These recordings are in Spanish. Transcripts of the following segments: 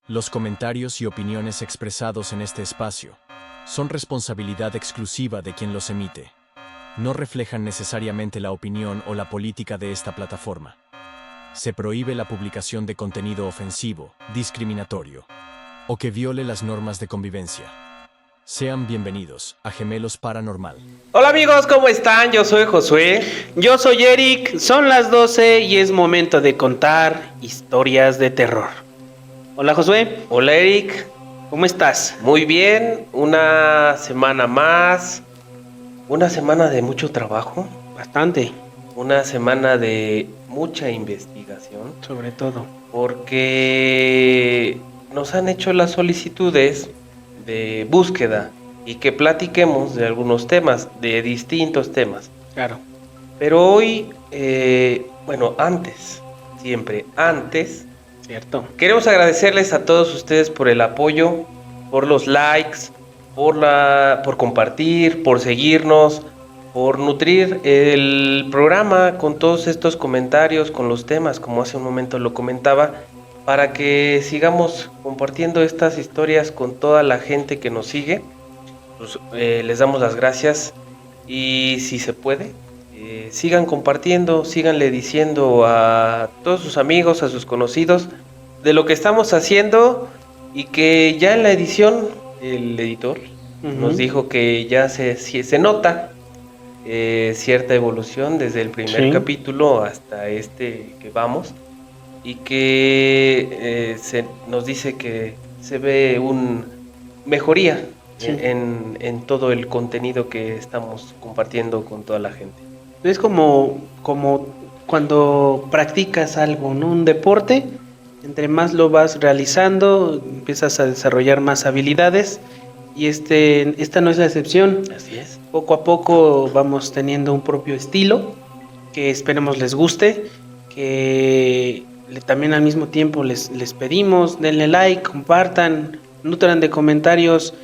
Los comentarios y opiniones expresados en este espacio son responsabilidad exclusiva de quien los emite. No reflejan necesariamente la opinión o la política de esta plataforma. Se prohíbe la publicación de contenido ofensivo, discriminatorio o que viole las normas de convivencia. Sean bienvenidos a Gemelos Paranormal. Hola amigos, ¿cómo están? Yo soy Josué. Yo soy Eric, son las 12 y es momento de contar historias de terror. Hola Josué. Hola Eric. ¿Cómo estás? Muy bien, una semana más. Una semana de mucho trabajo. Bastante. Una semana de mucha investigación. Sobre todo. Porque nos han hecho las solicitudes de búsqueda y que platiquemos de algunos temas, de distintos temas. Claro. Pero hoy, antes, Cierto. queremos agradecerles a todos ustedes por el apoyo, por los likes, por compartir, por seguirnos, por nutrir el programa con todos estos comentarios, con los temas, como hace un momento lo comentaba, para que sigamos compartiendo estas historias con toda la gente que nos sigue. Pues, les damos las gracias y si se puede, sigan compartiendo, síganle diciendo a todos sus amigos, a sus conocidos de lo que estamos haciendo y que ya en la edición el editor nos dijo que ya se nota cierta evolución desde el primer capítulo hasta este que vamos y que nos dice que se ve un mejoría en todo el contenido que estamos compartiendo con toda la gente. Es como cuando practicas algo, ¿no? Un deporte, entre más lo vas realizando, empiezas a desarrollar más habilidades y esta no es la excepción. Así es. Poco a poco vamos teniendo un propio estilo que esperemos les guste, que también al mismo tiempo les pedimos, denle like, compartan, nutran de comentarios,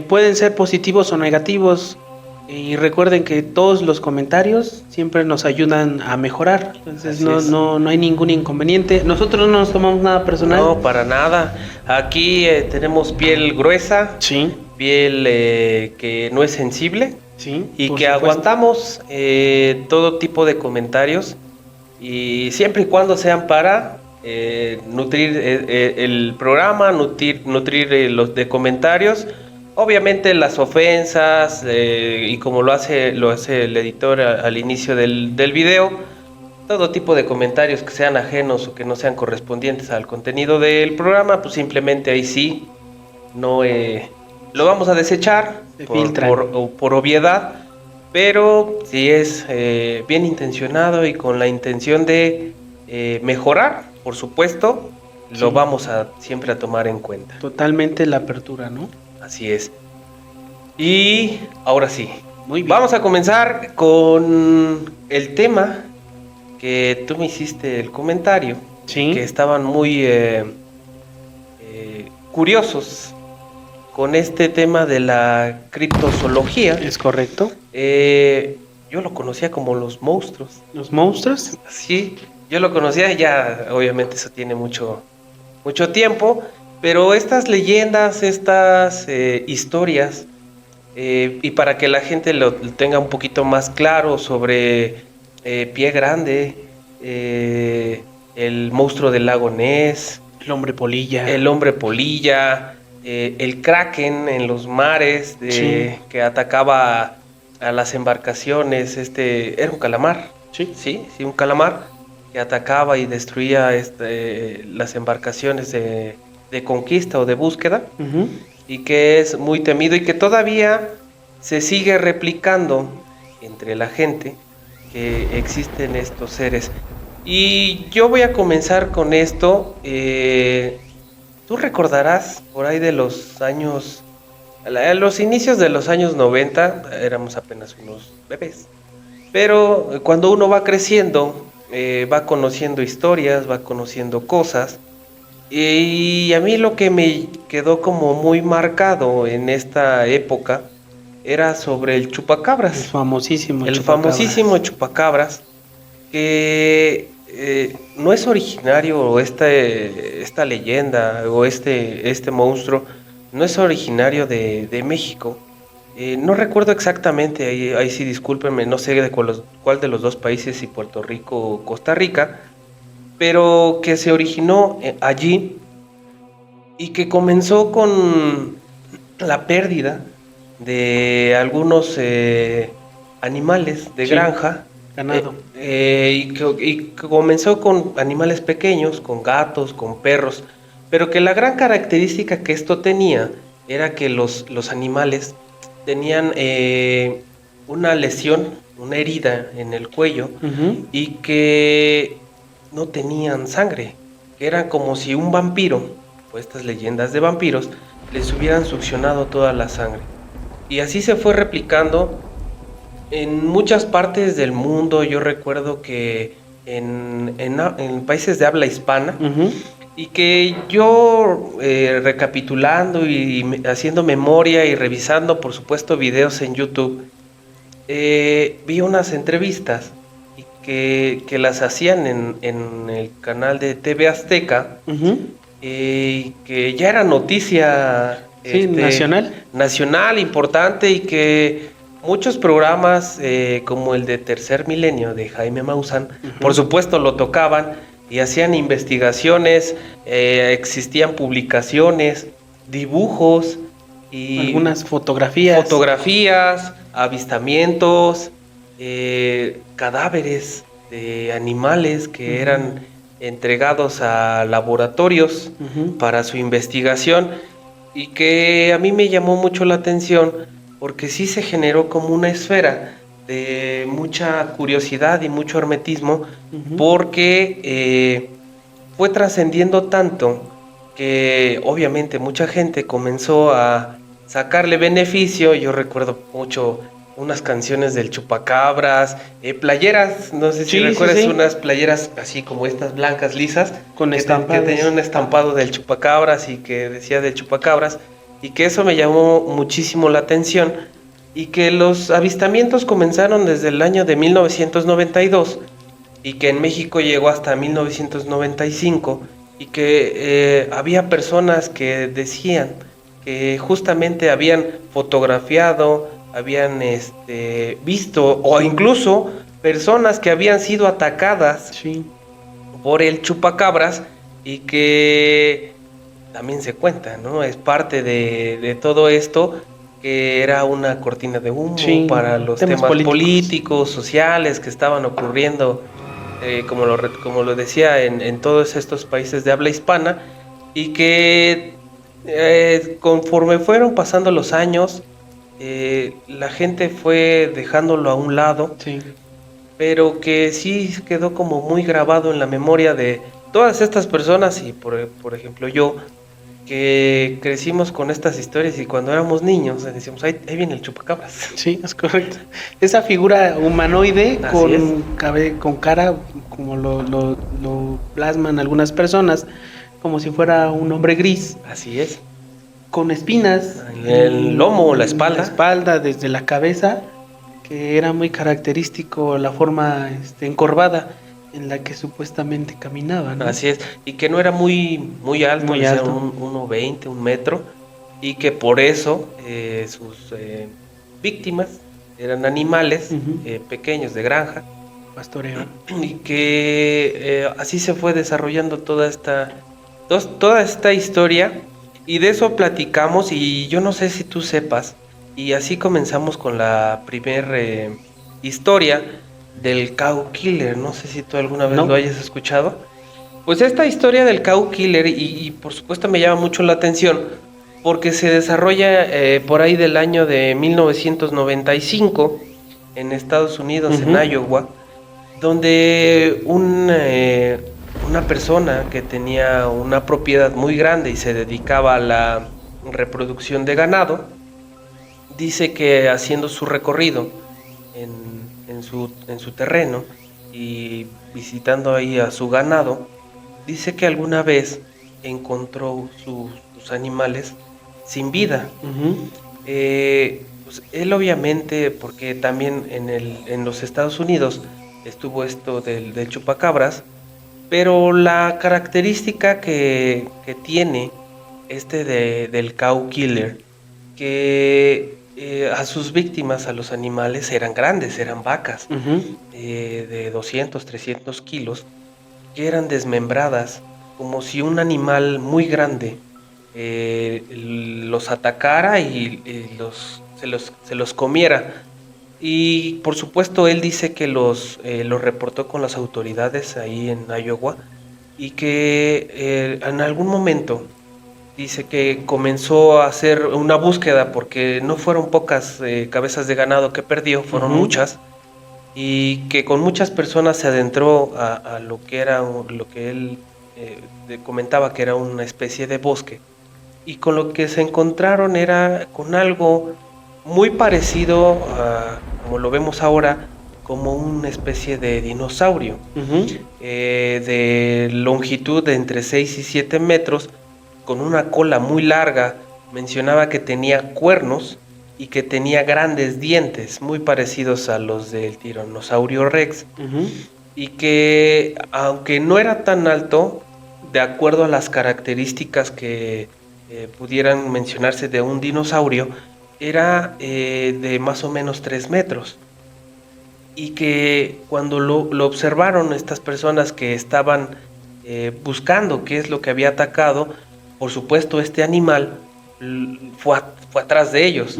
pueden ser positivos o negativos. Y recuerden que todos los comentarios siempre nos ayudan a mejorar. Entonces no hay ningún inconveniente. Nosotros no nos tomamos nada personal. No, para nada. Aquí tenemos piel gruesa, Sí. piel que no es sensible, Sí. y por que supuesto. aguantamos todo tipo de comentarios y siempre y cuando sean para nutrir el programa, nutrir los de comentarios. Obviamente las ofensas y como lo hace el editor al inicio del video, todo tipo de comentarios que sean ajenos o que no sean correspondientes al contenido del programa, pues simplemente ahí sí no lo vamos a desechar por obviedad, pero si es bien intencionado y con la intención de mejorar, por supuesto, lo vamos a siempre a tomar en cuenta. Totalmente la apertura, ¿no? Así es. Y ahora sí, Muy bien. vamos a comenzar con el tema que tú me hiciste el comentario, Sí. que estaban muy curiosos con este tema de la criptozoología. Es correcto. Yo lo conocía como los monstruos. Los monstruos. Sí, yo lo conocía, ya obviamente eso tiene mucho tiempo, pero estas leyendas, estas historias, y para que la gente lo tenga un poquito más claro sobre Pie Grande, el monstruo del lago Ness, El hombre polilla. el hombre polilla, el kraken en los mares que atacaba a las embarcaciones, era un calamar, sí, un calamar que atacaba y destruía las embarcaciones de conquista o de búsqueda, y que es muy temido y que todavía se sigue replicando entre la gente que existen estos seres. Y yo voy a comenzar con esto. Tú recordarás por ahí de los años, a los inicios de los años 90, éramos apenas unos bebés, pero cuando uno va creciendo, va conociendo historias, va conociendo cosas, y a mí lo que me quedó como muy marcado en esta época era sobre el chupacabras. El famosísimo chupacabras, que no es originario esta leyenda o este monstruo no es originario de México. No recuerdo exactamente, ahí sí discúlpenme, no sé de cuál de los dos países, si Puerto Rico o Costa Rica, pero que se originó allí y que comenzó con la pérdida de algunos animales de granja, ganado. y que comenzó con animales pequeños, con gatos, con perros, pero que la gran característica que esto tenía era que los animales tenían una lesión, una herida en el cuello, Uh-huh. y que no tenían sangre, que eran como si un vampiro, o estas leyendas de vampiros, les hubieran succionado toda la sangre. Y así se fue replicando en muchas partes del mundo. Yo recuerdo que en países de habla hispana, Uh-huh. y que yo recapitulando y haciendo memoria y revisando, por supuesto, videos en YouTube, vi unas entrevistas y que las hacían en el canal de TV Azteca, Uh-huh. que ya era noticia Sí, nacional importante, y que muchos programas como el de Tercer Milenio de Jaime Maussan, por supuesto, lo tocaban y hacían investigaciones, existían publicaciones, dibujos y algunas fotografías, avistamientos, cadáveres de animales que eran entregados a laboratorios Uh-huh. para su investigación, y que a mí me llamó mucho la atención porque sí se generó como una esfera de mucha curiosidad y mucho hermetismo, Uh-huh. porque fue trascendiendo tanto que obviamente mucha gente comenzó a sacarle beneficio. Yo recuerdo mucho unas canciones del Chupacabras, playeras, no sé si Sí, recuerdas, sí. unas playeras así como estas blancas lisas, Con que estampados. tenían un estampado del Chupacabras y que decía del Chupacabras, y que eso me llamó muchísimo la atención, y que los avistamientos comenzaron desde el año de 1992 y que en México llegó hasta 1995, y que había personas que decían que justamente habían fotografiado, habían visto, o incluso personas que habían sido atacadas Sí. por el chupacabras, y que también se cuenta, ¿no? Es parte de todo esto, que era una cortina de humo Sí, para los temas temas políticos, sociales que estaban ocurriendo, como lo decía, en todos estos países de habla hispana, y que conforme fueron pasando los años, la gente fue dejándolo a un lado, Sí. pero que sí quedó como muy grabado en la memoria de todas estas personas, y por ejemplo yo, que crecimos con estas historias, y cuando éramos niños decíamos, ahí viene el chupacabras. Sí, es correcto. Esa figura humanoide Así con cara, como lo plasman algunas personas, como si fuera un hombre gris, Así es. con espinas En el lomo, la espalda. la espalda, desde la cabeza, que era muy característico la forma encorvada en la que supuestamente caminaba, ¿no? Así es, y que no era muy alto, Muy decía alto. 1,20, 1 metro, y que por eso sus víctimas eran animales Ujú. pequeños de granja, Pastoreo. y que así se fue desarrollando toda esta historia, y de eso platicamos. Y yo no sé si tú sepas, y así comenzamos con la primer historia del Cow Killer. No sé si tú alguna vez No. lo hayas escuchado. Pues esta historia del Cow Killer, y por supuesto me llama mucho la atención porque se desarrolla por ahí del año de 1995 en Estados Unidos, en Ujú. Iowa, donde una persona que tenía una propiedad muy grande y se dedicaba a la reproducción de ganado, dice que haciendo su recorrido en su terreno y visitando ahí a su ganado, dice que alguna vez encontró sus animales sin vida. Ujú. Pues él obviamente, porque también en los Estados Unidos estuvo esto del chupacabras, Pero la característica que tiene del cow killer, que a sus víctimas, a los animales, eran grandes, eran vacas de 200, 300 kilos, que eran desmembradas, como si un animal muy grande los atacara y se los comiera. Y por supuesto él dice que los reportó con las autoridades ahí en Iowa, y que en algún momento dice que comenzó a hacer una búsqueda, porque no fueron pocas cabezas de ganado que perdió, fueron muchas, y que con muchas personas se adentró a lo que era lo que él comentaba que era una especie de bosque, y con lo que se encontraron era con algo muy parecido a, como lo vemos ahora, como una especie de dinosaurio de longitud de entre 6 y 7 metros, con una cola muy larga. Mencionaba que tenía cuernos y que tenía grandes dientes muy parecidos a los del tiranosaurio Rex, y que aunque no era tan alto, de acuerdo a las características que pudieran mencionarse de un dinosaurio, era de más o menos 3 metros, y que cuando lo observaron estas personas que estaban buscando qué es lo que había atacado, por supuesto este animal fue atrás de ellos.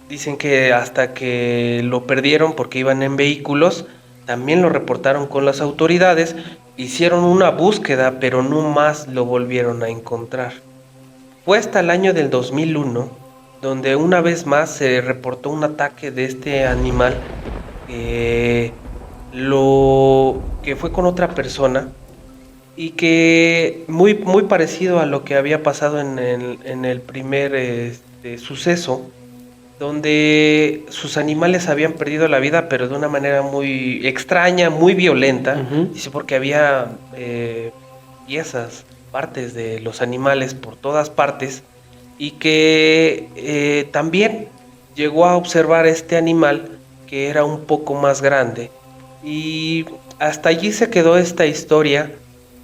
Dicen que hasta que lo perdieron porque iban en vehículos, también lo reportaron con las autoridades, hicieron una búsqueda, pero no más lo volvieron a encontrar. Fue hasta el año del 2001 donde una vez más se reportó un ataque de este animal, lo que fue con otra persona, y que muy parecido a lo que había pasado en el primer suceso, donde sus animales habían perdido la vida, pero de una manera muy extraña, muy violenta. Dice, porque había piezas, partes de los animales por todas partes, y que también llegó a observar este animal que era un poco más grande, y hasta allí se quedó esta historia,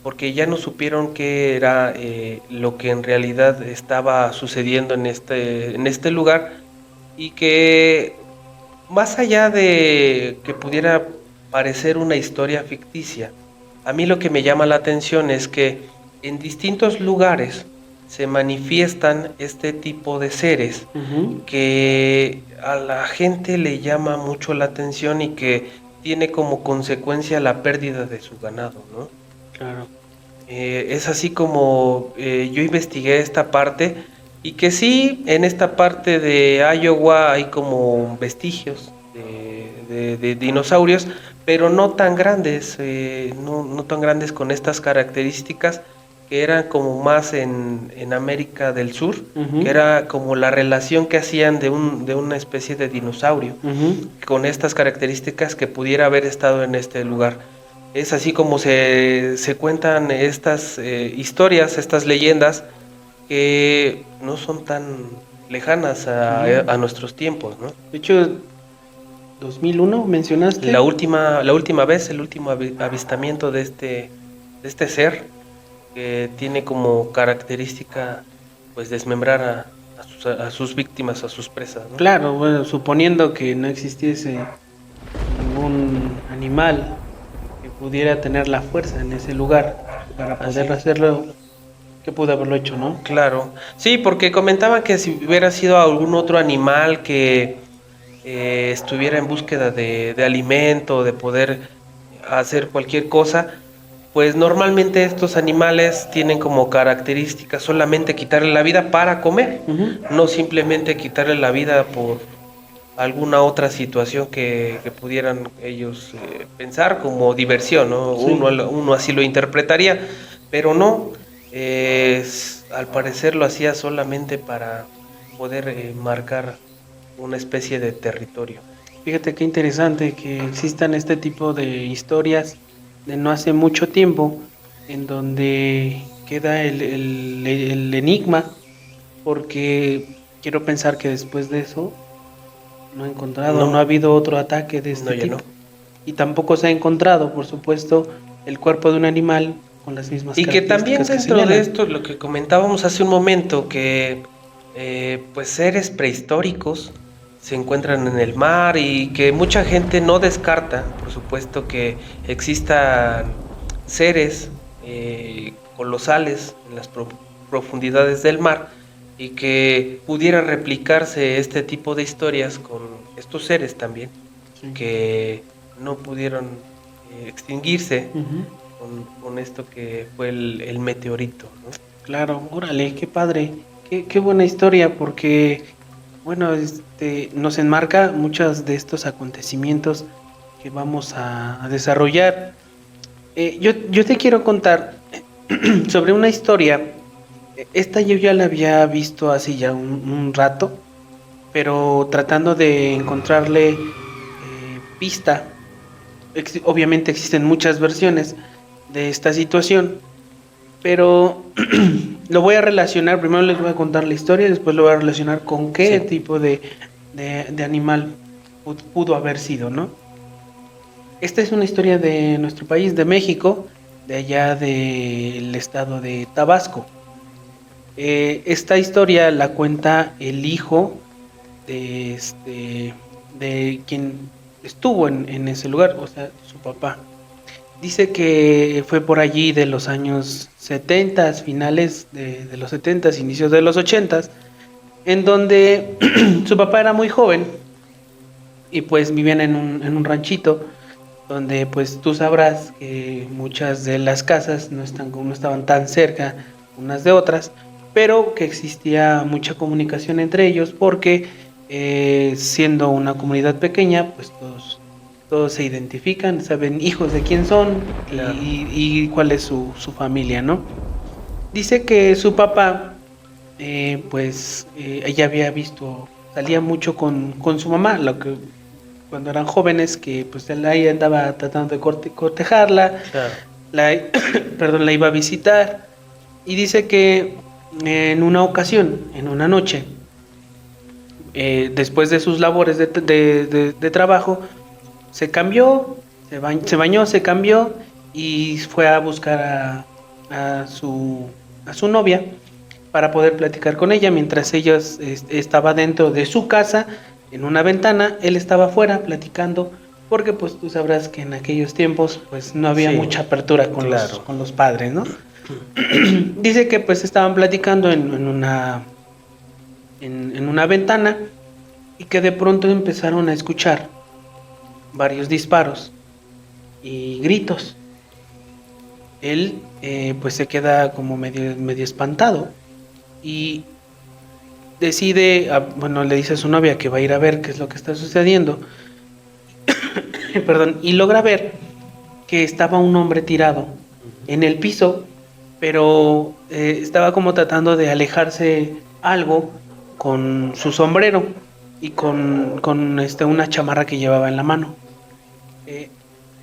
porque ya no supieron qué era lo que en realidad estaba sucediendo en este lugar, y que más allá de que pudiera parecer una historia ficticia, a mí lo que me llama la atención es que en distintos lugares se manifiestan este tipo de seres que a la gente le llama mucho la atención, y que tiene como consecuencia la pérdida de su ganado, ¿no? Claro. Es así como yo investigué esta parte, y que sí, en esta parte de Iowa hay como vestigios de dinosaurios, pero no tan grandes, no tan grandes con estas características, que eran como más en América del Sur, que era como la relación que hacían de una especie de dinosaurio, con estas características que pudiera haber estado en este lugar. Es así como se cuentan estas historias, estas leyendas, que no son tan lejanas a nuestros tiempos, ¿no? De hecho, 2001 mencionaste. La última vez, el último avistamiento de este ser, que tiene como característica pues desmembrar a sus víctimas, a sus presas, ¿no? Claro, bueno, suponiendo que no existiese ningún animal que pudiera tener la fuerza en ese lugar para poder hacerlo, que pudo haberlo hecho, ¿no? Claro, sí, porque comentaban que si hubiera sido algún otro animal que estuviera en búsqueda de alimento, de poder hacer cualquier cosa, pues normalmente estos animales tienen como característica solamente quitarle la vida para comer, no simplemente quitarle la vida por alguna otra situación que pudieran ellos pensar como diversión, ¿no? Sí. Uno así lo interpretaría, pero no, al parecer lo hacía solamente para poder marcar una especie de territorio. Fíjate qué interesante que existan este tipo de historias de no hace mucho tiempo, en donde queda el enigma, porque quiero pensar que después de eso no ha habido otro ataque de este tipo. No. y tampoco se ha encontrado, por supuesto, el cuerpo de un animal con las mismas Y que también características que dentro de señalan. esto, lo que comentábamos hace un momento, que pues seres prehistóricos se encuentran en el mar y que mucha gente no descarta, por supuesto, que existan seres colosales en las profundidades del mar y que pudiera replicarse este tipo de historias con estos seres también, Sí. que no pudieron extinguirse Ujú. con esto que fue el meteorito, ¿no? Claro, órale, qué padre, qué buena historia, porque, bueno, nos enmarca muchos de estos acontecimientos que vamos a desarrollar. Yo te quiero contar sobre una historia. Esta yo ya la había visto hace ya un rato, pero tratando de encontrarle pista. Obviamente existen muchas versiones de esta situación, pero lo voy a relacionar, primero les voy a contar la historia y después lo voy a relacionar con qué Sí. tipo de animal pudo haber sido, ¿no? Esta es una historia de nuestro país, de México, de allá del estado de Tabasco. Esta historia la cuenta el hijo de quien estuvo en ese lugar, o sea, su papá. Dice que fue por allí de los años 70, finales de los 70, inicios de los 80, en donde su papá era muy joven y pues vivían en un ranchito donde pues tú sabrás que muchas de las casas no estaban tan cerca unas de otras, pero que existía mucha comunicación entre ellos porque siendo una comunidad pequeña, pues todos se identifican, saben hijos de quién son Claro. y cuál es su familia, ¿no? Dice que su papá, ella había visto, salía mucho con su mamá, lo que cuando eran jóvenes, que pues él ahí andaba tratando de cortejarla, Claro. perdón, la iba a visitar, y dice que en una ocasión, en una noche, después de sus labores de trabajo, se cambió, se bañó, se cambió y fue a buscar a su novia para poder platicar con ella mientras ella estaba dentro de su casa en una ventana, él estaba afuera platicando porque pues tú sabrás que en aquellos tiempos pues no había Sí, mucha apertura claro. con los padres, ¿no? Dice que pues estaban platicando en una ventana y que de pronto empezaron a escuchar varios disparos y gritos. Él pues se queda como medio espantado y decide, bueno, le dice a su novia que va a ir a ver qué es lo que está sucediendo, perdón, y logra ver que estaba un hombre tirado en el piso, pero estaba como tratando de alejarse algo con su sombrero y con una chamarra que llevaba en la mano. Eh,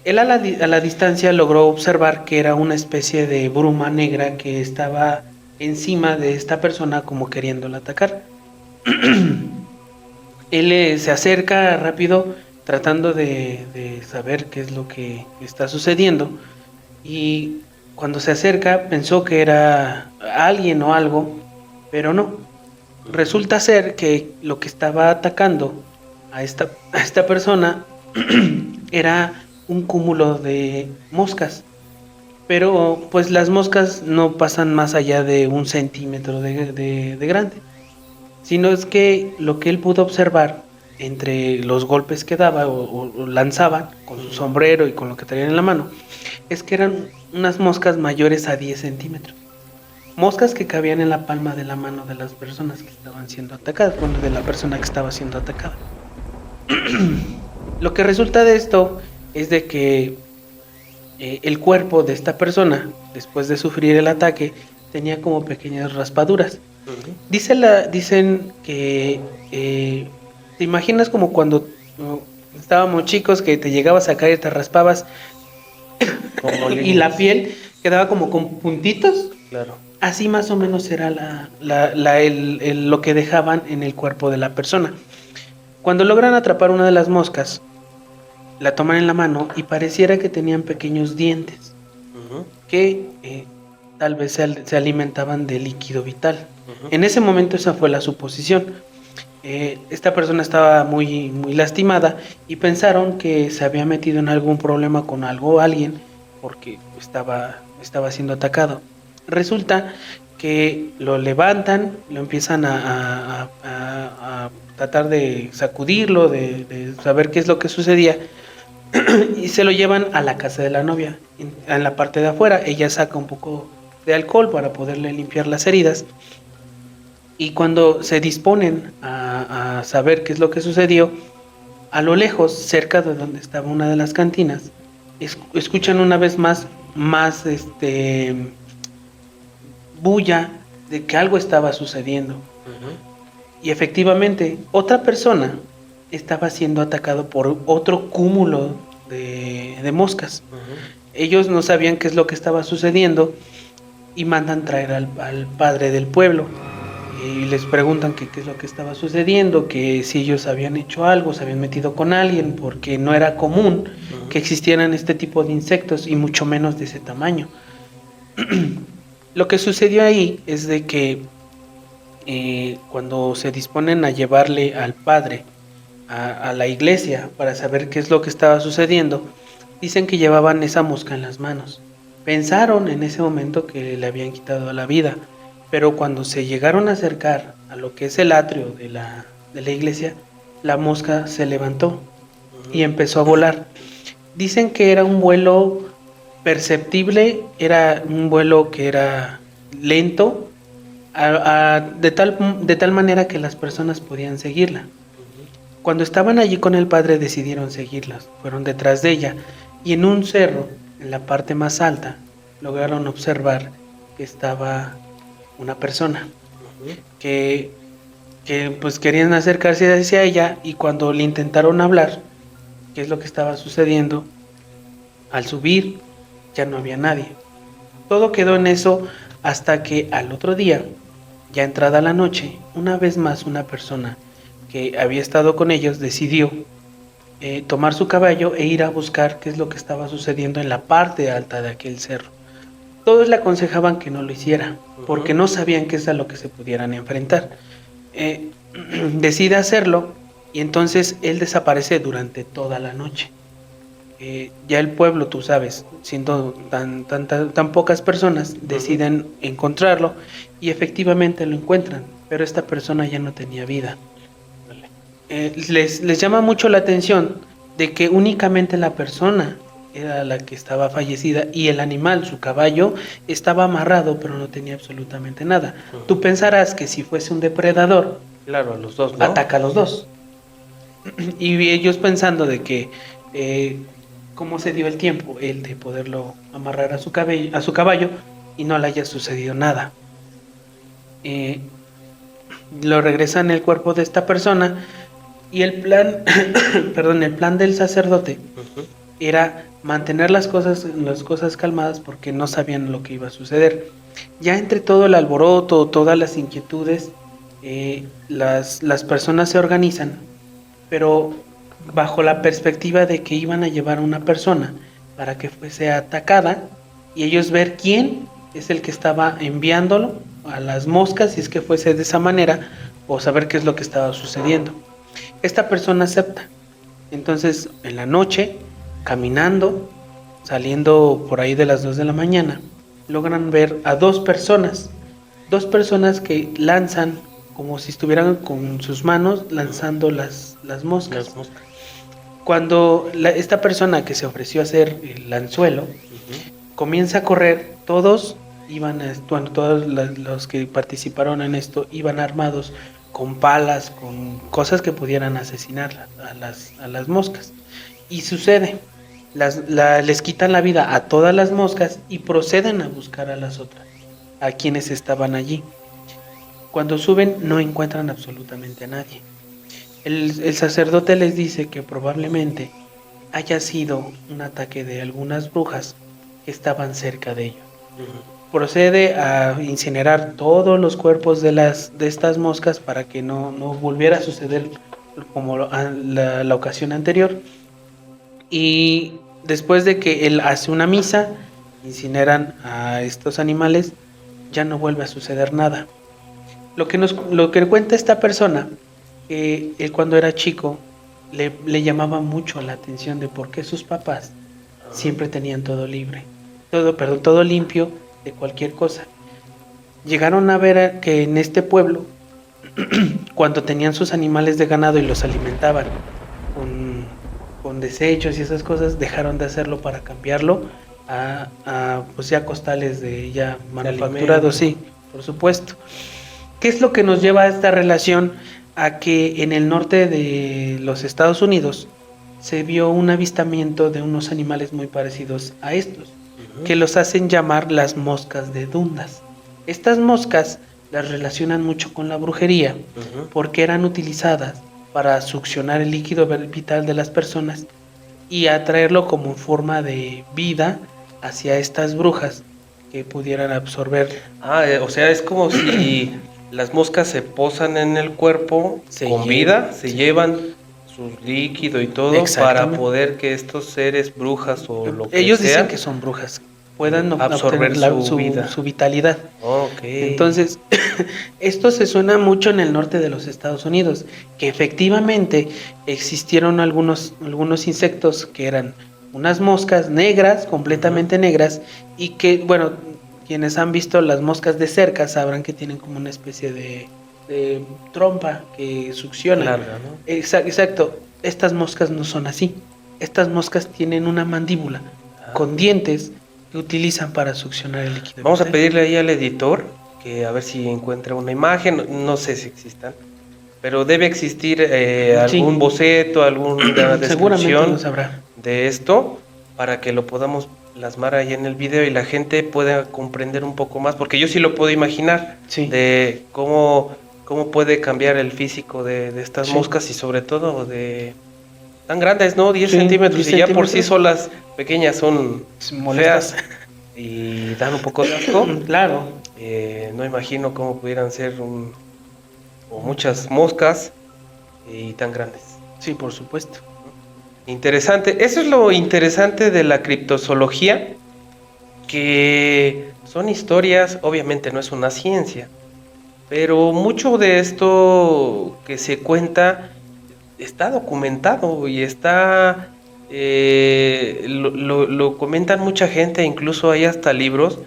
Él a la distancia logró observar que era una especie de bruma negra que estaba encima de esta persona como queriéndola atacar. Él se acerca rápido tratando de saber qué es lo que está sucediendo y cuando se acerca pensó que era alguien o algo, pero no. Resulta ser que lo que estaba atacando a esta persona era un cúmulo de moscas, pero pues las moscas no pasan más allá de 1 centímetro de grande, sino es que lo que él pudo observar entre los golpes que daba o lanzaban con su sombrero y con lo que traían en la mano, es que eran unas moscas mayores a 10 centímetros. Moscas que cabían en la palma de la mano de las personas que estaban siendo atacadas, bueno, de la persona que estaba siendo atacada. Lo que resulta de esto es de que el cuerpo de esta persona, después de sufrir el ataque, tenía como pequeñas raspaduras. Dicen que te imaginas como cuando estábamos chicos que te llegabas a caer y te raspabas y la piel quedaba como con puntitos. Claro. Así más o menos era lo que dejaban en el cuerpo de la persona. Cuando logran atrapar una de las moscas, la toman en la mano y pareciera que tenían pequeños dientes que tal vez se alimentaban de líquido vital. En ese momento esa fue la suposición. Esta persona estaba muy, muy lastimada y pensaron que se había metido en algún problema con algo o alguien porque estaba siendo atacado. Resulta que lo levantan, lo empiezan a tratar de sacudirlo, de saber qué es lo que sucedía, y se lo llevan a la casa de la novia, en la parte de afuera. Ella saca un poco de alcohol para poderle limpiar las heridas, y cuando se disponen a saber qué es lo que sucedió, a lo lejos, cerca de donde estaba una de las cantinas, escuchan una vez más bulla de que algo estaba sucediendo. Y efectivamente, otra persona estaba siendo atacado por otro cúmulo de moscas. Ellos no sabían qué es lo que estaba sucediendo y mandan traer al padre del pueblo. Y les preguntan qué es lo que estaba sucediendo, que si ellos habían hecho algo, se habían metido con alguien, porque no era común que existieran este tipo de insectos y mucho menos de ese tamaño. Lo que sucedió ahí es de que cuando se disponen a llevarle al padre a la iglesia para saber qué es lo que estaba sucediendo, dicen que llevaban esa mosca en las manos. Pensaron en ese momento que le habían quitado la vida, pero cuando se llegaron a acercar a lo que es el atrio de la iglesia, la mosca se levantó y empezó a volar. Dicen que era un vuelo perceptible, era un vuelo que era lento, de tal manera que las personas podían seguirla. Cuando estaban allí con el padre decidieron seguirlas, fueron detrás de ella y en un cerro, en la parte más alta, lograron observar que estaba una persona que pues querían acercarse hacia ella, y cuando le intentaron hablar qué es lo que estaba sucediendo, al subir ya no había nadie. Todo quedó en eso hasta que al otro día, ya entrada la noche, una vez más una persona que había estado con ellos decidió tomar su caballo e ir a buscar qué es lo que estaba sucediendo en la parte alta de aquel cerro. Todos le aconsejaban que no lo hiciera, porque no sabían qué es a lo que se pudieran enfrentar. Decide hacerlo y entonces él desaparece durante toda la noche. Ya el pueblo, tú sabes, siendo tan pocas personas, deciden encontrarlo y efectivamente lo encuentran, pero esta persona ya no tenía vida. Les llama mucho la atención de que únicamente la persona era la que estaba fallecida y el animal, su caballo, estaba amarrado, pero no tenía absolutamente nada. Tú pensarás que si fuese un depredador, claro, a los dos, ¿no? Ataca a los dos. Y ellos pensando de que cómo se dio el tiempo el de poderlo amarrar a su caballo y no le haya sucedido nada. Lo regresan el cuerpo de esta persona y el plan, el plan del sacerdote era mantener las cosas calmadas porque no sabían lo que iba a suceder. Ya entre todo el alboroto, todas las inquietudes, las personas se organizan, pero bajo la perspectiva de que iban a llevar a una persona para que fuese atacada y ellos ver quién es el que estaba enviándolo a las moscas, si es que fuese de esa manera, o saber qué es lo que estaba sucediendo. Esta persona acepta. Entonces, en la noche, caminando, saliendo por ahí de las 2 de la mañana, logran ver a dos personas que lanzan como si estuvieran con sus manos lanzando las moscas. Cuando esta persona que se ofreció a hacer el anzuelo comienza a correr, todos los que participaron en esto iban armados con palas, con cosas que pudieran asesinar a las moscas. Y sucede, les quitan la vida a todas las moscas y proceden a buscar a las otras, a quienes estaban allí. Cuando suben no encuentran absolutamente a nadie. El sacerdote les dice que probablemente haya sido un ataque de algunas brujas que estaban cerca de ellos. Procede a incinerar todos los cuerpos de estas moscas para que no volviera a suceder como la ocasión anterior. y después de que él hace una misa, incineran a estos animales, ya no vuelve a suceder nada. Lo que cuenta esta persona, que él cuando era chico le llamaba mucho la atención de por qué sus papás siempre tenían todo libre, todo limpio de cualquier cosa. Llegaron a ver que en este pueblo, cuando tenían sus animales de ganado y los alimentaban con desechos y esas cosas, dejaron de hacerlo para cambiarlo a pues ya costales de ya manufacturados, sí, por supuesto. ¿Qué es lo que nos lleva a esta relación? A que en el norte de los Estados Unidos se vio un avistamiento de unos animales muy parecidos a estos, que los hacen llamar las moscas de Dundas. Estas moscas las relacionan mucho con la brujería, porque eran utilizadas para succionar el líquido vital de las personas y atraerlo como forma de vida hacia estas brujas que pudieran absorber. O sea, es como si las moscas se posan en el cuerpo con vida, se llevan su líquido y todo para poder que estos seres, brujas o lo que ellos sea, dicen que son brujas, puedan absorber su vitalidad. Okay. Entonces, esto se suena mucho en el norte de los Estados Unidos, que efectivamente existieron algunos insectos que eran unas moscas negras, completamente negras, y que, bueno, quienes han visto las moscas de cerca sabrán que tienen como una especie de trompa que succiona. Larga, ¿no? Exacto. Estas moscas no son así. Estas moscas tienen una mandíbula con dientes que utilizan para succionar el líquido. Vamos a pedirle ahí al editor que a ver si encuentra una imagen, no sé si existan, pero debe existir algún boceto, alguna descripción de esto para que lo podamos plasmar ahí en el video y la gente pueda comprender un poco más, porque yo sí lo puedo imaginar, de cómo puede cambiar el físico de estas moscas y sobre todo de tan grandes, ¿no? 10 centímetros y ya por sí solas pequeñas son feas y dan un poco de asco. Claro. No imagino cómo pudieran ser o muchas moscas y tan grandes. Sí, por supuesto. Interesante. Eso es lo interesante de la criptozoología, que son historias, obviamente no es una ciencia, pero mucho de esto que se cuenta está documentado y está lo comentan mucha gente, incluso hay hasta libros,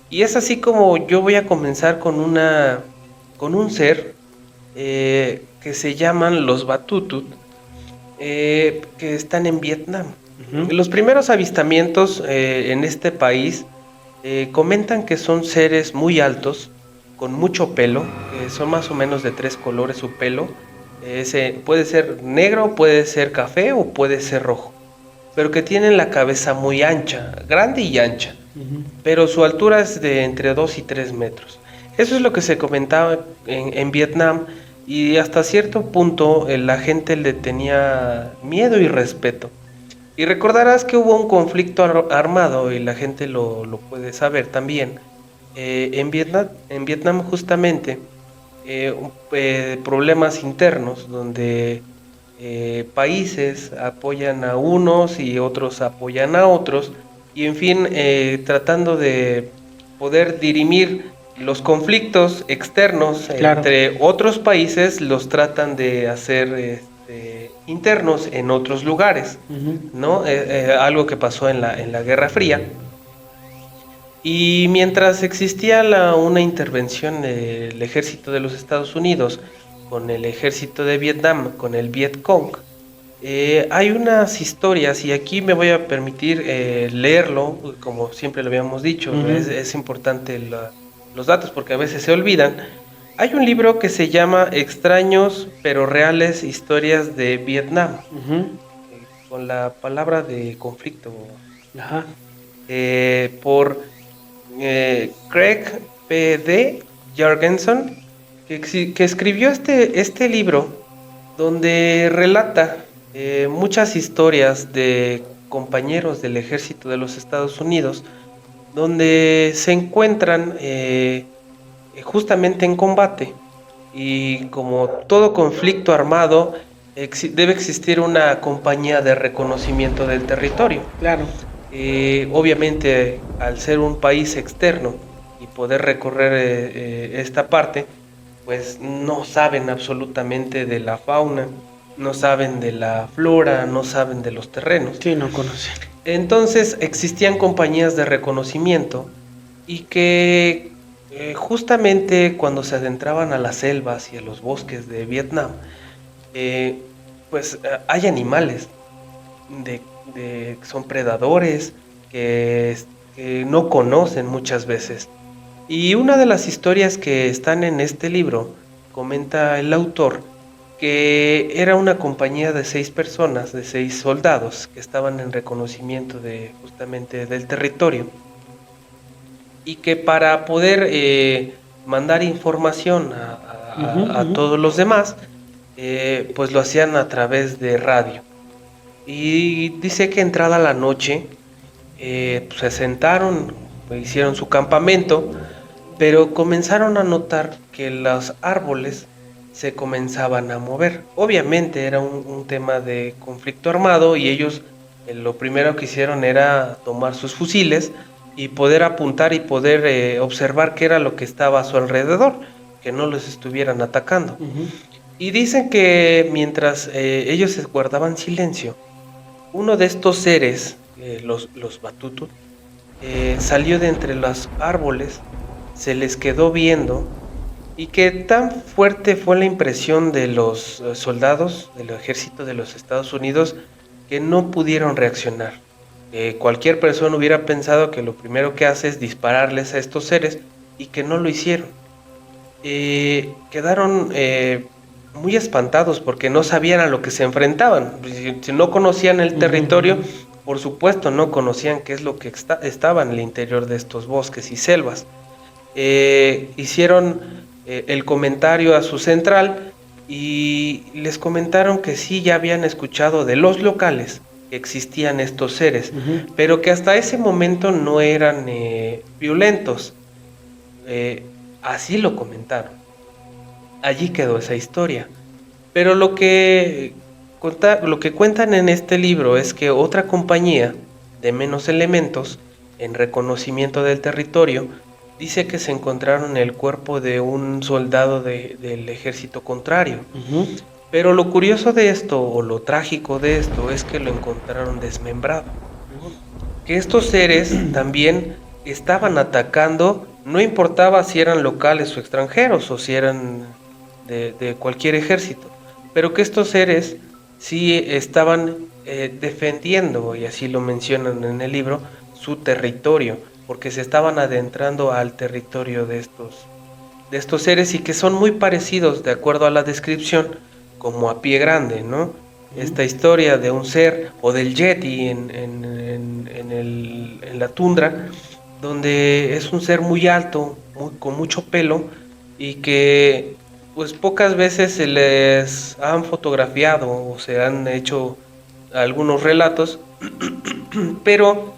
y es así como yo voy a comenzar con un ser que se llaman los Batutut, que están en Vietnam. Los primeros avistamientos en este país comentan que son seres muy altos, con mucho pelo, son más o menos de 3 colores su pelo. Puede ser negro, puede ser café o puede ser rojo, pero que tienen la cabeza muy ancha, grande y ancha, pero su altura es de entre 2 y 3 metros. Eso es lo que se comentaba en Vietnam, y hasta cierto punto la gente le tenía miedo y respeto. Y recordarás que hubo un conflicto armado, y la gente lo puede saber también, en Vietnam justamente, problemas internos donde países apoyan a unos y otros apoyan a otros, y en fin, tratando de poder dirimir los conflictos externos entre otros países, los tratan de hacer internos en otros lugares, ¿no? Algo que pasó en la Guerra Fría. Y mientras existía una intervención del ejército de los Estados Unidos con el ejército de Vietnam, con el Viet Cong, hay unas historias, y aquí me voy a permitir leerlo, como siempre lo habíamos dicho. Es importante los datos porque a veces se olvidan. Hay un libro que se llama Extraños pero reales historias de Vietnam, con la palabra de conflicto, por Craig P.D. Jorgensen, que escribió este libro, donde relata muchas historias de compañeros del ejército de los Estados Unidos, donde se encuentran justamente en combate, y como todo conflicto armado, debe existir una compañía de reconocimiento del territorio. Claro. Obviamente, al ser un país externo y poder recorrer esta parte, pues no saben absolutamente de la fauna, no saben de la flora, no saben de los terrenos. Sí, no conocen. Entonces existían compañías de reconocimiento y que justamente cuando se adentraban a las selvas y a los bosques de Vietnam, pues hay animales que son predadores que no conocen muchas veces. Y una de las historias que están en este libro, comenta el autor, que era una compañía de 6 personas, de 6 soldados, que estaban en reconocimiento justamente del territorio, y que para poder mandar información a todos los demás, pues lo hacían a través de radio. Y dice que entrada la noche, pues se sentaron, hicieron su campamento, pero comenzaron a notar que los árboles se comenzaban a mover. Obviamente era un tema de conflicto armado y ellos lo primero que hicieron era tomar sus fusiles y poder apuntar y poder observar qué era lo que estaba a su alrededor, que no los estuvieran atacando. Y dicen que mientras ellos guardaban silencio, uno de estos seres, los Batutut, salió de entre los árboles, se les quedó viendo, y que tan fuerte fue la impresión de los soldados del ejército de los Estados Unidos que no pudieron reaccionar. Cualquier persona hubiera pensado que lo primero que hace es dispararles a estos seres, y que no lo hicieron. Quedaron muy espantados porque no sabían a lo que se enfrentaban. Si no conocían el territorio, por supuesto no conocían qué es lo que estaba en el interior de estos bosques y selvas. Hicieron el comentario a su central y les comentaron que sí, ya habían escuchado de los locales que existían estos seres, pero que hasta ese momento no eran violentos. Así lo comentaron. Allí quedó esa historia. Pero lo que cuentan en este libro es que otra compañía de menos elementos, en reconocimiento del territorio, dice que se encontraron el cuerpo de un soldado del ejército contrario. Pero lo curioso de esto, o lo trágico de esto, es que lo encontraron desmembrado. Que estos seres también estaban atacando, no importaba si eran locales o extranjeros, o si eran de cualquier ejército, pero que estos seres sí estaban defendiendo, y así lo mencionan en el libro, su territorio, porque se estaban adentrando al territorio de estos seres, y que son muy parecidos, de acuerdo a la descripción, como a Pie Grande, ¿no? Esta historia de un ser, o del Yeti en la tundra, donde es un ser muy alto, con mucho pelo, y que pues pocas veces se les han fotografiado o se han hecho algunos relatos, pero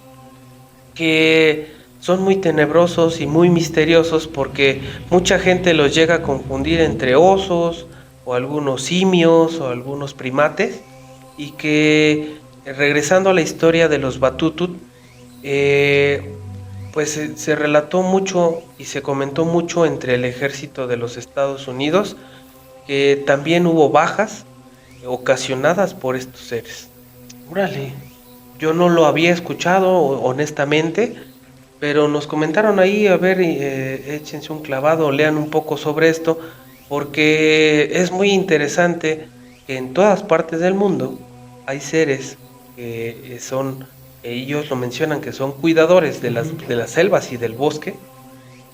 que son muy tenebrosos y muy misteriosos, porque mucha gente los llega a confundir entre osos o algunos simios o algunos primates, y que regresando a la historia de los Batutut, pues se relató mucho y se comentó mucho entre el ejército de los Estados Unidos, que también hubo bajas ocasionadas por estos seres. Órale. Yo no lo había escuchado honestamente, pero nos comentaron ahí, a ver, échense un clavado, lean un poco sobre esto, porque es muy interesante que en todas partes del mundo hay seres que son, ellos lo mencionan, que son cuidadores de las selvas y del bosque,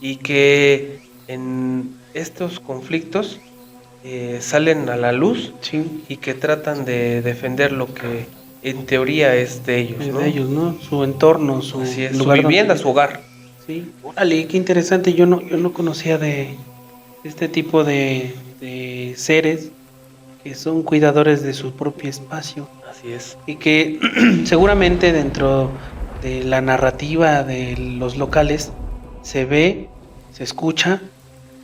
y que en estos conflictos salen a la luz, Sí. y que tratan de defender lo que en teoría es de ellos, ¿no? De ellos, ¿no? Su entorno, su Así es, lugar su vivienda, donde... su hogar. Sí. Órale, qué interesante. Yo no conocía de este tipo de seres que son cuidadores de su propio espacio, Así es. y que seguramente dentro de la narrativa de los locales se ve, se escucha,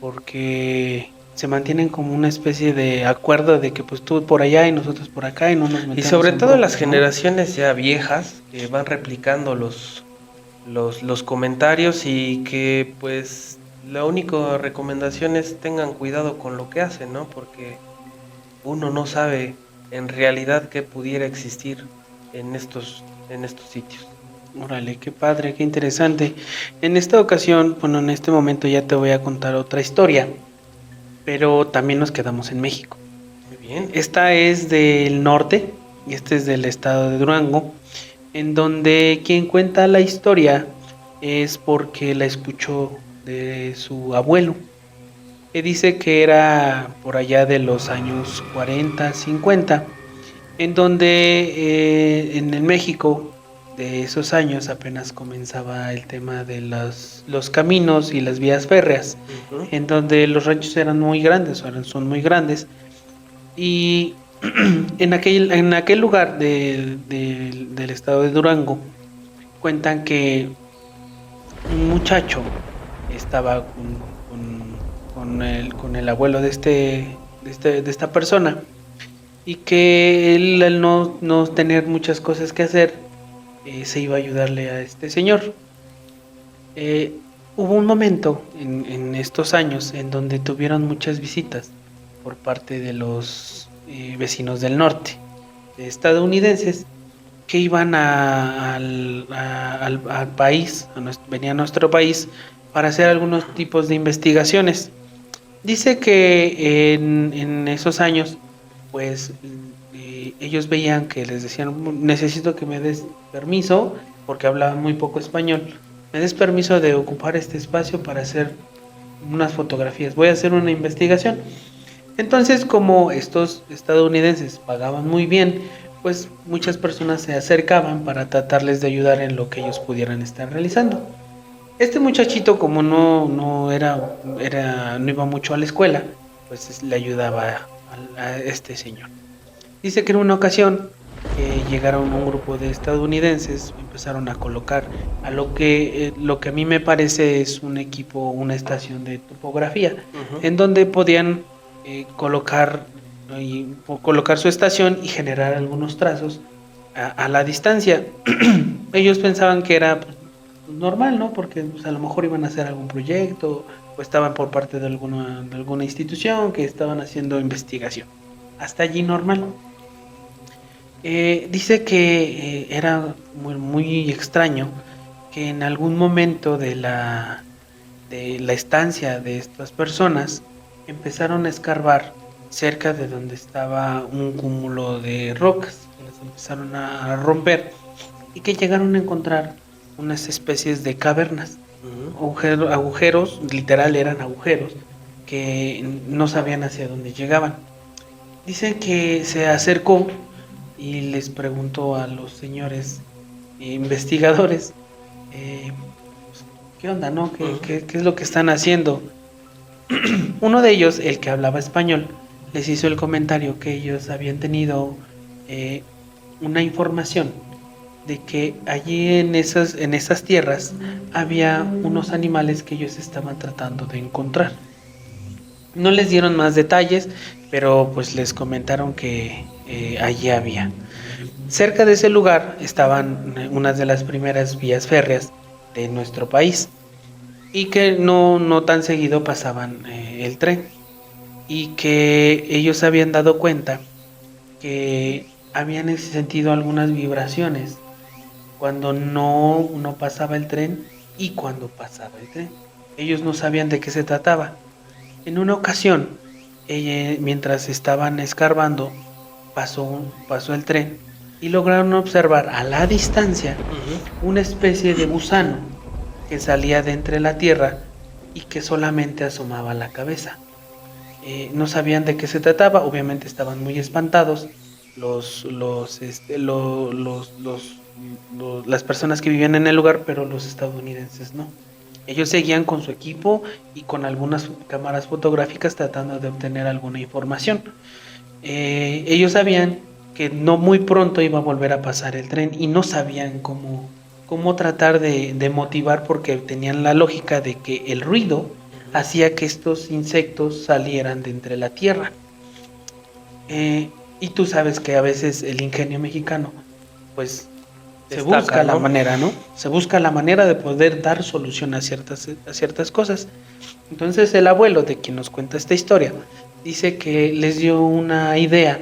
porque se mantienen como una especie de acuerdo de que pues tú por allá y nosotros por acá y no nos metemos Y sobre en todo las broncas, ¿no? generaciones ya viejas que van replicando los comentarios y que pues la única recomendación es tengan cuidado con lo que hacen, ¿no? Porque uno no sabe en realidad qué pudiera existir en estos sitios. Órale, qué padre, qué interesante. En esta ocasión, bueno, en este momento ya te voy a contar otra historia, pero también nos quedamos en México. Muy bien. Esta es del norte, y este es del estado de Durango, en donde quien cuenta la historia es porque la escuchó de su abuelo, que dice que era por allá de los años 40, 50, en donde en el México de esos años apenas comenzaba el tema de los caminos y las vías férreas, Ujú. en donde los ranchos eran muy grandes, son muy grandes, y en aquel lugar del estado de Durango cuentan que un muchacho estaba con el abuelo de esta persona y que él al no tener muchas cosas que hacer se iba a ayudarle a este señor. Eh, Hubo un momento en estos años en donde tuvieron muchas visitas por parte de los vecinos del norte, estadounidenses, que iban al país, venían a nuestro país para hacer algunos tipos de investigaciones. Dice que en esos años, pues ellos veían que les decían, necesito que me des permiso, porque hablaban muy poco español, me des permiso de ocupar este espacio para hacer unas fotografías, voy a hacer una investigación. Entonces, como estos estadounidenses pagaban muy bien, pues muchas personas se acercaban para tratarles de ayudar en lo que ellos pudieran estar realizando. Este muchachito, como no iba mucho a la escuela, pues le ayudaba a este señor. Dice que en una ocasión llegaron un grupo de estadounidenses, empezaron a colocar lo que a mí me parece es un equipo, una estación de topografía, Ujú. en donde podían colocar, colocar su estación y generar algunos trazos a la distancia. Ellos pensaban que era pues, normal, ¿no? Porque pues, a lo mejor iban a hacer algún proyecto o estaban por parte de alguna institución que estaban haciendo investigación. Hasta allí normal. Dice que era muy extraño que en algún momento de la estancia de estas personas empezaron a escarbar cerca de donde estaba un cúmulo de rocas, que las empezaron a romper y que llegaron a encontrar unas especies de cavernas, Ujú. agujeros, literal eran agujeros, que no sabían hacia dónde llegaban. Dice que se acercó y les preguntó a los señores investigadores, eh, ¿qué onda, no? Ujú. Qué es lo que están haciendo? Uno de ellos, el que hablaba español, les hizo el comentario que ellos habían tenido eh, una información de que allí en esas tierras había unos animales que ellos estaban tratando de encontrar. No les dieron más detalles, pero pues les comentaron que allí había. Cerca de ese lugar estaban unas de las primeras vías férreas de nuestro país y que no tan seguido pasaban el tren y que ellos habían dado cuenta que habían sentido algunas vibraciones cuando no pasaba el tren y cuando pasaba el tren. Ellos no sabían de qué se trataba. En una ocasión, mientras estaban escarbando, pasó el tren y lograron observar a la distancia Ujú. una especie de gusano que salía de entre la tierra y que solamente asomaba la cabeza. No sabían de qué se trataba, obviamente estaban muy espantados las personas que vivían en el lugar, pero los estadounidenses no. Ellos seguían con su equipo y con algunas cámaras fotográficas tratando de obtener alguna información. Ellos sabían que no muy pronto iba a volver a pasar el tren y no sabían cómo tratar de motivar porque tenían la lógica de que el ruido hacía que estos insectos salieran de entre la tierra. Y tú sabes que a veces el ingenio mexicano, pues se Destaca, busca la ¿no? manera, ¿no? Se busca la manera de poder dar solución a ciertas cosas. Entonces el abuelo de quien nos cuenta esta historia dice que les dio una idea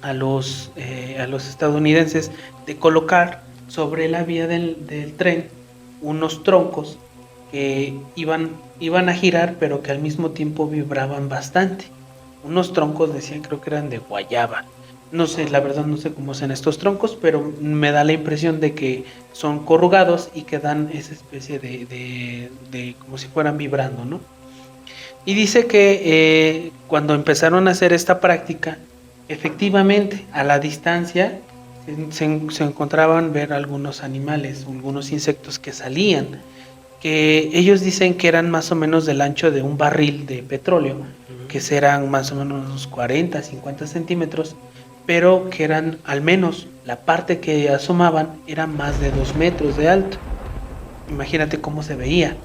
a los estadounidenses de colocar sobre la vía del tren unos troncos que iban a girar, pero que al mismo tiempo vibraban bastante. Unos troncos, decían, creo que eran de guayaba. No sé, la verdad no sé cómo sean estos troncos, pero me da la impresión de que son corrugados y que dan esa especie de como si fueran vibrando, ¿no? Y dice que cuando empezaron a hacer esta práctica, efectivamente, a la distancia se encontraban ver algunos animales, algunos insectos que salían, que ellos dicen que eran más o menos del ancho de un barril de petróleo, que serán más o menos unos 40, 50 centímetros, pero que eran, al menos la parte que asomaban, era más de 2 metros de alto. Imagínate cómo se veía.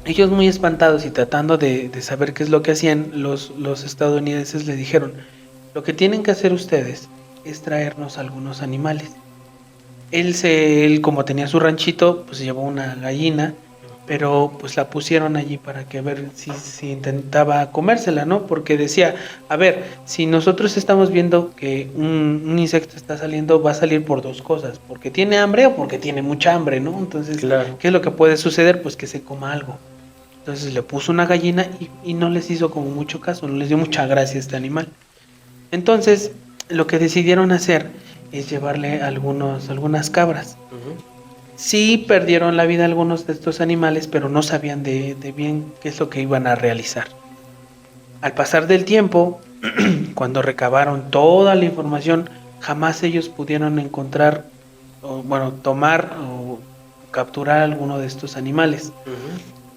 Ellos muy espantados y tratando de saber qué es lo que hacían, los estadounidenses le dijeron, lo que tienen que hacer ustedes es traernos algunos animales. Él como tenía su ranchito, pues llevó una gallina, pero pues la pusieron allí para que ver si intentaba comérsela, ¿no? Porque decía, a ver, si nosotros estamos viendo que un insecto está saliendo, va a salir por dos cosas, porque tiene hambre o porque tiene mucha hambre, ¿no? Entonces, Claro. ¿qué es lo que puede suceder? Pues que se coma algo. Entonces le puso una gallina y no les hizo como mucho caso, no les dio mucha gracia a este animal. Entonces, lo que decidieron hacer es llevarle algunas cabras. Sí perdieron la vida algunos de estos animales, pero no sabían de bien qué es lo que iban a realizar. Al pasar del tiempo, cuando recabaron toda la información, jamás ellos pudieron encontrar, o bueno, tomar o capturar alguno de estos animales.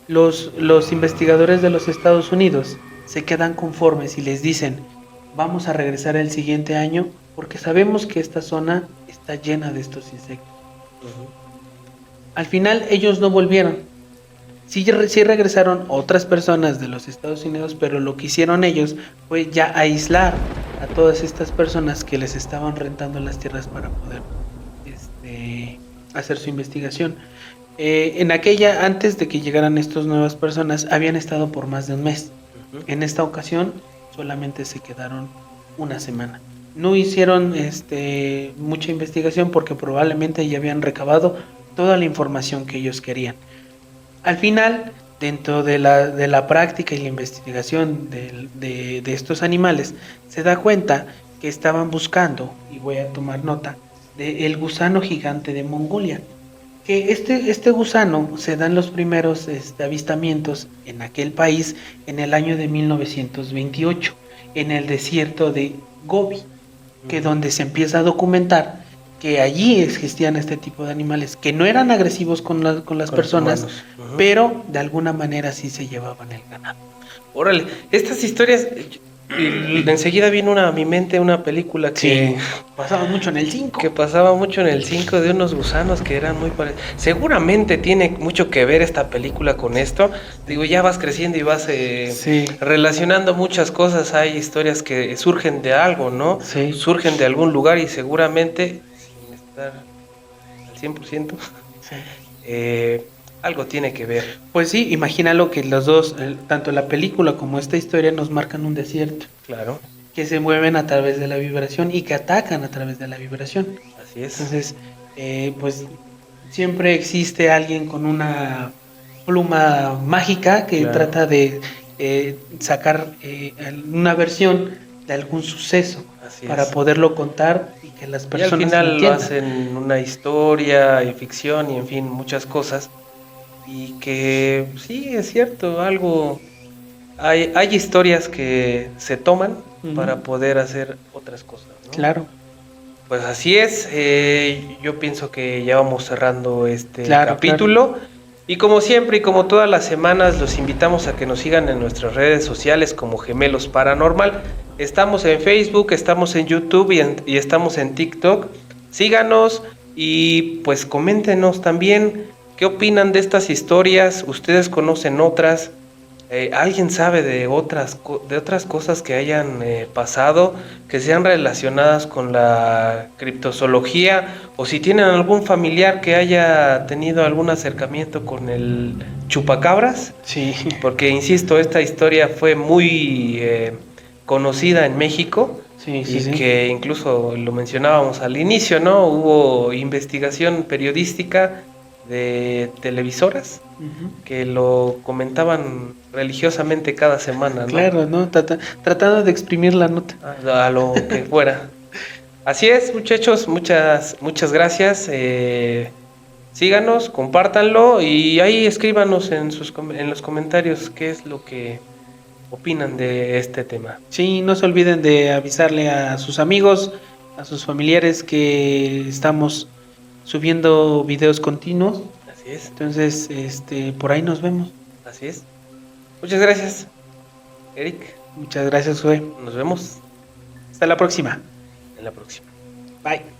Los investigadores de los Estados Unidos se quedan conformes y les dicen, vamos a regresar el siguiente año porque sabemos que esta zona está llena de estos insectos. Al final ellos no volvieron. Sí regresaron otras personas de los Estados Unidos, pero lo que hicieron ellos fue ya aislar a todas estas personas que les estaban rentando las tierras para poder hacer su investigación. Antes de que llegaran estas nuevas personas, habían estado por más de un mes. En esta ocasión solamente se quedaron una semana. No hicieron mucha investigación porque probablemente ya habían recabado toda la información que ellos querían. Al final, dentro de la práctica y la investigación de estos animales, se da cuenta que estaban buscando, y voy a tomar nota, del gusano gigante de Mongolia. Que este gusano se dan los primeros avistamientos en aquel país en el año de 1928, en el desierto de Gobi, que donde se empieza a documentar que allí existían este tipo de animales que no eran agresivos con las personas, pero de alguna manera sí se llevaban el ganado. Órale, estas historias, enseguida vino a mi mente una película que pasaba mucho en el 5. Que pasaba mucho en el 5 de unos gusanos que eran muy parecidos. Seguramente tiene mucho que ver esta película con esto. Digo, ya vas creciendo y vas relacionando muchas cosas. Hay historias que surgen de algo, ¿no? Sí. Surgen de algún lugar y seguramente, sin estar al 100%, algo tiene que ver. Pues sí, imagínalo que los dos, tanto la película como esta historia, nos marcan un desierto. Claro. Que se mueven a través de la vibración y que atacan a través de la vibración. Así es. Entonces, pues siempre existe alguien con una pluma mágica que trata de sacar una versión de algún suceso para poderlo contar y que las personas y al final entiendan. lo hacen una historia y ficción y en fin, muchas cosas. Y que sí, es cierto, algo... Hay historias que se toman para poder hacer otras cosas, ¿no? Claro. Pues así es, yo pienso que ya vamos cerrando este capítulo. Claro. Y como siempre y como todas las semanas, los invitamos a que nos sigan en nuestras redes sociales como Gemelos Paranormal. Estamos en Facebook, estamos en YouTube y estamos en TikTok. Síganos y pues coméntenos también qué opinan de estas historias. ¿Ustedes conocen otras? ¿Alguien sabe de de otras cosas que hayan pasado, que sean relacionadas con la criptozoología? O si tienen algún familiar que haya tenido algún acercamiento con el chupacabras. Sí, Porque, insisto, esta historia fue muy conocida en México sí, sí, y sí. que incluso lo mencionábamos al inicio, ¿no? Hubo investigación periodística de televisoras Ujú. que lo comentaban religiosamente cada semana, ¿no? Claro, ¿no? Tratando de exprimir la nota. A lo que fuera. Así es, muchachos, muchas gracias. Síganos, compártanlo y ahí escríbanos en los comentarios qué es lo que opinan de este tema. Sí, no se olviden de avisarle a sus amigos, a sus familiares que estamos subiendo videos continuos. Así es, Entonces, por ahí nos vemos. así es. Muchas gracias, Eric. Muchas gracias, Joe. Nos vemos Hasta la próxima. en la próxima. Bye.